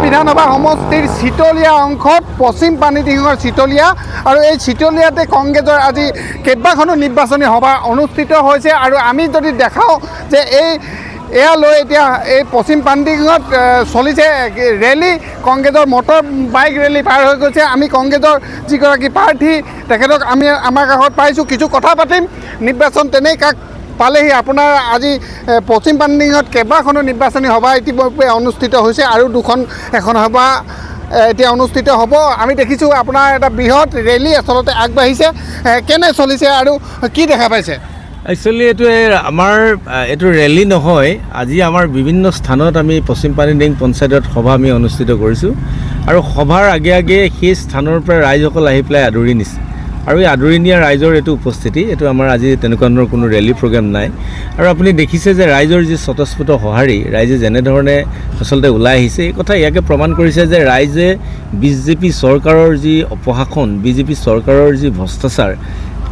বিধানসভা সমষ্টিৰ চিতলীয়া অংশত পশ্চিম পানীডিঙৰ চিতলীয়া আৰু এই চিতলীয়াতে কংগ্ৰেছৰ আজি কেইবাখনো নিৰ্বাচনী সভা অনুষ্ঠিত হৈছে আৰু আমি যদি দেখাওঁ যে এয়া লৈ এতিয়া এই পশ্চিম পানীডিঙত চলিছে ৰেলী কংগ্ৰেছৰ মটৰ বাইক ৰেলী পাৰ হৈ গৈছে আমি কংগ্ৰেছৰ যিগৰাকী প্ৰাৰ্থী তেখেতক আমি আমাৰ কাষত পাইছোঁ কিছু কথা পাতিম নিৰ্বাচন তেনেই কাক পালেহি আপোনাৰ আজি পশ্চিম পানীডিঙত কেইবাখনো নিৰ্বাচনী সভা ইতিমধ্যে অনুষ্ঠিত হৈছে আৰু এখন সভা এতিয়া অনুষ্ঠিত হ'ব আমি দেখিছোঁ আপোনাৰ এটা বৃহৎ ৰেলী আচলতে আগবাঢ়িছে কেনে চলিছে আৰু কি দেখা পাইছে একচুৱেলি এইটো ৰেলী নহয় আজি আমাৰ বিভিন্ন স্থানত আমি পশ্চিম পানীডিং পঞ্চায়তত সভা আমি অনুষ্ঠিত কৰিছোঁ আৰু সভাৰ আগে আগে সেই স্থানৰ পৰা ৰাইজসকল আহি পেলাই আদৰি নিছে আৰু এই আদৰি নিয়া ৰাইজৰ এইটো উপস্থিতি এইটো আমাৰ আজি তেনেকুৱা ধৰণৰ কোনো ৰেলী প্ৰগ্ৰেম নাই আৰু আপুনি দেখিছে যে ৰাইজৰ যি স্বতঃস্ফূৰ্ত সঁহাৰি ৰাইজে যেনেধৰণে আচলতে ওলাই আহিছে এই কথা ইয়াকে প্ৰমাণ কৰিছে যে ৰাইজে বিজেপি চৰকাৰৰ যি অপশাসন বিজেপি চৰকাৰৰ যি ভ্ৰষ্টাচাৰ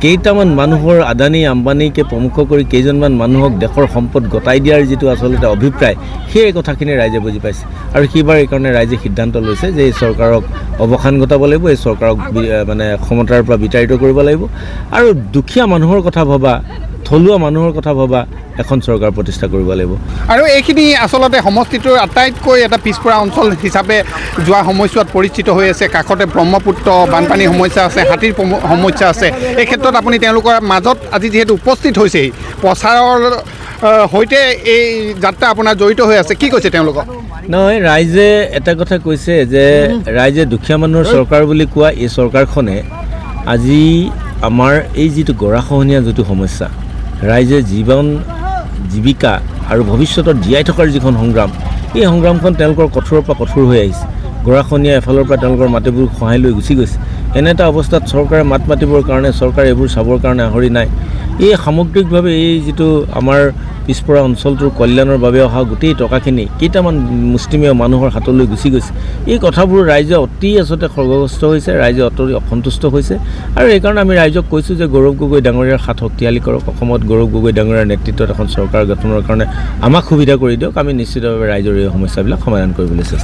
কেইটামান মানুহৰ আদানী আম্বানীকে প্ৰমুখ কৰি কেইজনমান মানুহক দেশৰ সম্পদ গতাই দিয়াৰ যিটো আচলতে অভিপ্ৰায় সেই কথাখিনি ৰাইজে বুজি পাইছে আৰু সেইবাৰ এইকাৰণে ৰাইজে সিদ্ধান্ত লৈছে যে এই চৰকাৰক অৱসান ঘটাব লাগিব এই চৰকাৰক মানে ক্ষমতাৰ পৰা বিতাড়িত কৰিব লাগিব আৰু দুখীয়া মানুহৰ কথা ভবা থলুৱা মানুহৰ কথা ভবা এখন চৰকাৰ প্ৰতিষ্ঠা কৰিব লাগিব আৰু এইখিনি আচলতে সমষ্টিটোৰ আটাইতকৈ এটা পিছপৰা অঞ্চল হিচাপে যোৱা সময়ছোৱাত পৰিচিত হৈ আছে কাষতে ব্ৰহ্মপুত্ৰ বানপানীৰ সমস্যা আছে হাতীৰ সমস্যা আছে এই ক্ষেত্ৰত আপুনি তেওঁলোকৰ মাজত আজি যিহেতু উপস্থিত হৈছেহি প্ৰচাৰৰ সৈতে এই যাত্ৰা আপোনাৰ জড়িত হৈ আছে কি কৈছে তেওঁলোকক নহয় ৰাইজে এটা কথা কৈছে যে ৰাইজে দুখীয়া মানুহৰ চৰকাৰ বুলি কোৱা এই চৰকাৰখনে আজি আমাৰ এই যিটো গৰাখহনীয়া যিটো সমস্যা ৰাইজে জীৱিকা আৰু ভৱিষ্যতত জীয়াই থকাৰ যিখন সংগ্ৰাম এই সংগ্ৰামখন তেওঁলোকৰ কঠোৰৰ পৰা কঠোৰ হৈ আহিছে গৰাখহনীয়া এফালৰ পৰা তেওঁলোকৰ মাটিবোৰ খহাই লৈ গুচি গৈছে এনে এটা অৱস্থাত চৰকাৰে মাত মাতিবৰ কাৰণে চৰকাৰে এইবোৰ চাবৰ কাৰণে আহৰি নাই এই সামগ্ৰিকভাৱে এই যিটো আমাৰ পিছপৰা অঞ্চলটোৰ কল্যাণৰ বাবে অহা গোটেই টকাখিনি কেইটামান মুষ্টিমেয় মানুহৰ হাতলৈ গুচি গৈছে এই কথাবোৰ ৰাইজে অতি আচলতে খৰ্গগ্ৰস্ত হৈছে ৰাইজে অতি অসন্তুষ্ট হৈছে আৰু এইকাৰণে আমি ৰাইজক কৈছোঁ যে গৌৰৱ গগৈ ডাঙৰীয়াৰ হাত শক্তিশালী কৰক অসমত গৌৰৱ গগৈ ডাঙৰীয়াৰ নেতৃত্বত এখন চৰকাৰ গঠনৰ কাৰণে আমাক সুবিধা কৰি দিয়ক আমি নিশ্চিতভাৱে ৰাইজৰ এই সমস্যাবিলাক সমাধান কৰিবলৈ চেষ্টা